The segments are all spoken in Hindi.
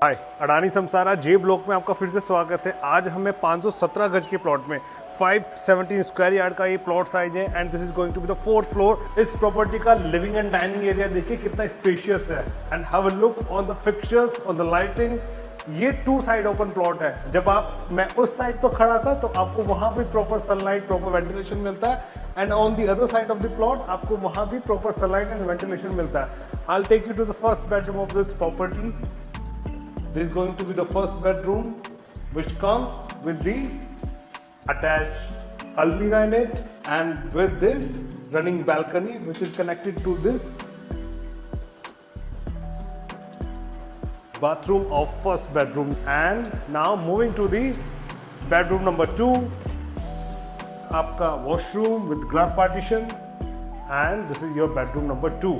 हाय, अडानी समसारा जे ब्लॉक में आपका फिर से स्वागत है। आज हमें 517 गज के प्लॉट में 517 स्क्वायर यार्ड का ये प्लॉट साइज है and this is going to be the 4th floor. इस प्रॉपर्टी का लिविंग एंड डाइनिंग एरिया देखिए कितना स्पेशियस है and have a look on the fixtures, on the lighting. ये 2 साइड ओपन प्लॉट है। जब मैं उस साइड पर खड़ा था तो आपको वहां भी प्रॉपर सनलाइट, प्रॉपर वेंटिलेशन मिलता है and on the other side of the plot आपको वहां भी प्रॉपर सनलाइट एंड वेंटिलेशन मिलता है। I will take you to the first bedroom of this property. This is going to be the first bedroom, which comes with the attached almirah in it and with this running balcony which is connected to this bathroom of first bedroom. And now moving to the bedroom number 2, आपका washroom with glass partition and this is your bedroom number 2.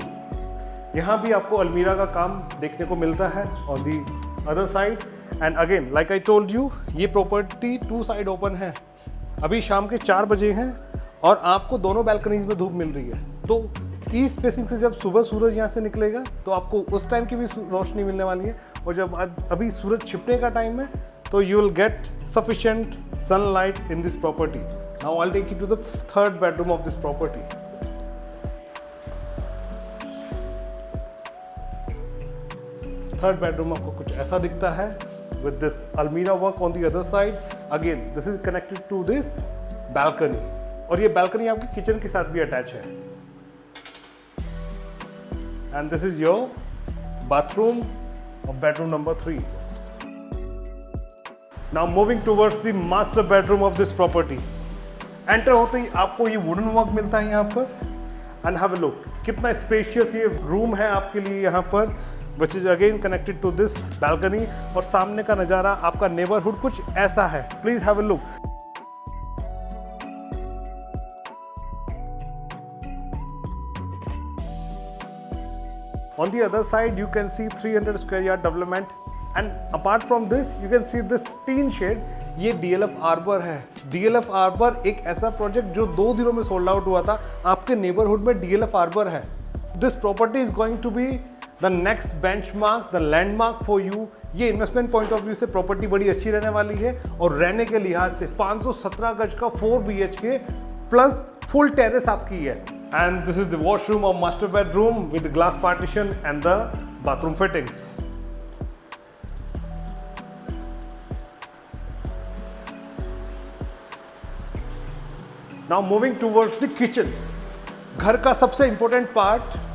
यहाँ भी आपको अलमीरा का काम देखने को मिलता है on the other side and again like I told you ये प्रॉपर्टी 2 साइड ओपन है। अभी शाम के 4 बजे हैं और आपको दोनों बैल्कनीज में धूप मिल रही है। तो ईस्ट फेसिंग से जब सुबह सूरज यहाँ से निकलेगा तो आपको उस टाइम की भी रोशनी मिलने वाली है और जब अभी सूरज छिपने का टाइम है तो you will get sufficient sunlight in this property. Now I will take you to the third bedroom of this property. Third bedroom आपको कुछ ऐसा दिखता है with this almirah work on the other side. Again this is connected to this balcony और ये balcony आपके किचन के साथ भी अटैच है and this is your bathroom of bedroom number 3. Now moving towards the master bedroom of this property. Enter होते ही आपको ये wooden work मिलता है यहाँ पर and have a look कितना spacious ये room है आपके लिए यहाँ पर which is again connected to this balcony और सामने का नज़ारा आपका neighborhood कुछ ऐसा है। Please have a look. On the other side you can see 300 square yard development and apart from this you can see this teen shed. ये DLF Arbor है। DLF Arbor एक ऐसा प्रोजेक्ट जो 2 दिनों में सोल्ड आउट हुआ था। आपके नेबरहुड में DLF Arbor है। This property is going to be the next benchmark, the landmark for you. ये इन्वेस्टमेंट पॉइंट ऑफ व्यू से प्रॉपर्टी बड़ी अच्छी रहने वाली है और रहने के लिहाज से 517 गज का 4 BHK प्लस फुल टेरेस आपकी है। And this is the washroom of master bedroom with glass partition and the bathroom fittings. Now moving towards the kitchen. घर का सबसे इंपॉर्टेंट पार्ट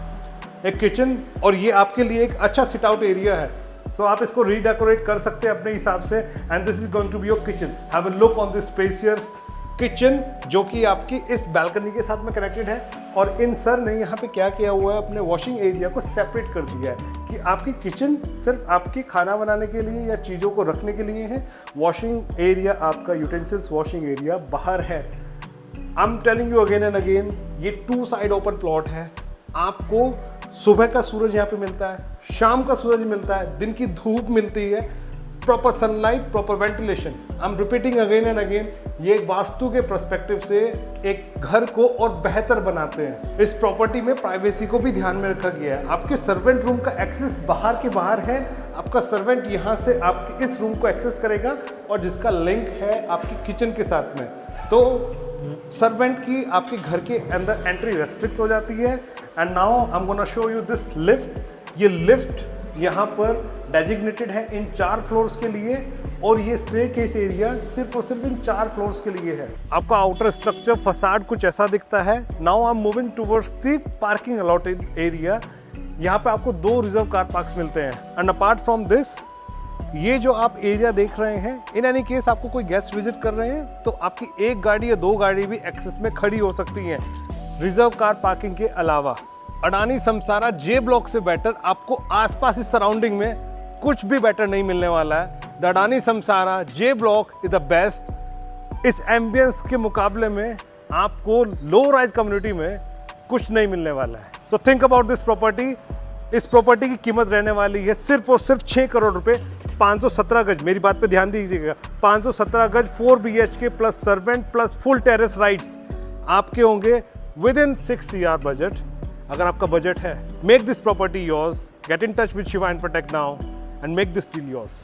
एक किचन और ये आपके लिए एक अच्छा सिट आउट एरिया है। सो आप इसको रीडेकोरेट कर सकते हैं अपने हिसाब से and this is going to be your kitchen. Have a look on this spacious kitchen जो कि आपकी इस बैल्कनी के साथ में कनेक्टेड है और इन सर ने यहाँ पे क्या किया हुआ है अपने वॉशिंग एरिया को सेपरेट कर दिया है कि आपकी किचन सिर्फ आपकी खाना बनाने के लिए या चीज़ों को रखने के लिए है। वॉशिंग एरिया आपका यूटेंसिल्स वॉशिंग एरिया बाहर है। I am telling you again and again ये 2 साइड ओपन प्लॉट है। आपको सुबह का सूरज यहाँ पे मिलता है, शाम का सूरज मिलता है, दिन की धूप मिलती है, proper sunlight, proper ventilation. I am repeating again and again ये वास्तु के पर्सपेक्टिव से एक घर को और बेहतर बनाते हैं। इस प्रॉपर्टी में प्राइवेसी को भी ध्यान में रखा गया है। आपके सर्वेंट रूम का एक्सेस बाहर के बाहर है। आपका सर्वेंट यहाँ से आपके इस रूम को एक्सेस करेगा और जिसका लिंक है आपकी किचन के साथ में। तो सर्वेंट की आपके घर के अंदर एंट्री रेस्ट्रिक्ट हो जाती है। And now I am gonna show you this lift. ये लिफ्ट यहाँ पर डेजिग्नेटेड है इन 4 फ्लोर्स के लिए और ये स्टेयरकेस एरिया सिर्फ और सिर्फ इन 4 फ्लोर्स के लिए है। आपका आउटर स्ट्रक्चर फसाड कुछ ऐसा दिखता है। Now I am moving towards the parking allotted area. यहाँ पे आपको 2 रिजर्व कार पार्क्स मिलते हैं एंड अपार्ट फ्रॉम दिस ये जो आप एरिया देख रहे हैं इन एनी केस आपको कोई गेस्ट विजिट कर रहे हैं तो आपकी 1 गाड़ी या 2 गाड़ी भी एक्सेस में खड़ी हो सकती हैं रिजर्व कार पार्किंग के अलावा। अडानी समसारा जे ब्लॉक से बेटर आपको आसपास इस सराउंडिंग में कुछ भी बेटर नहीं मिलने वाला है। The Adani Samsara J block is the best. इस एम्बियंस के मुकाबले में आपको लो राइज कम्युनिटी में कुछ नहीं मिलने वाला है। So think about this property. इस प्रॉपर्टी की कीमत रहने वाली है सिर्फ और सिर्फ 6 करोड़ रुपए। 517 गज, मेरी बात पे ध्यान दीजिएगा, 517 गज 4 BHK plus servant plus full terrace rights आपके होंगे विद इन 6 CR बजट। अगर आपका बजट है, make this property yours, get in touch with Shiva infotech now and make this deal yours.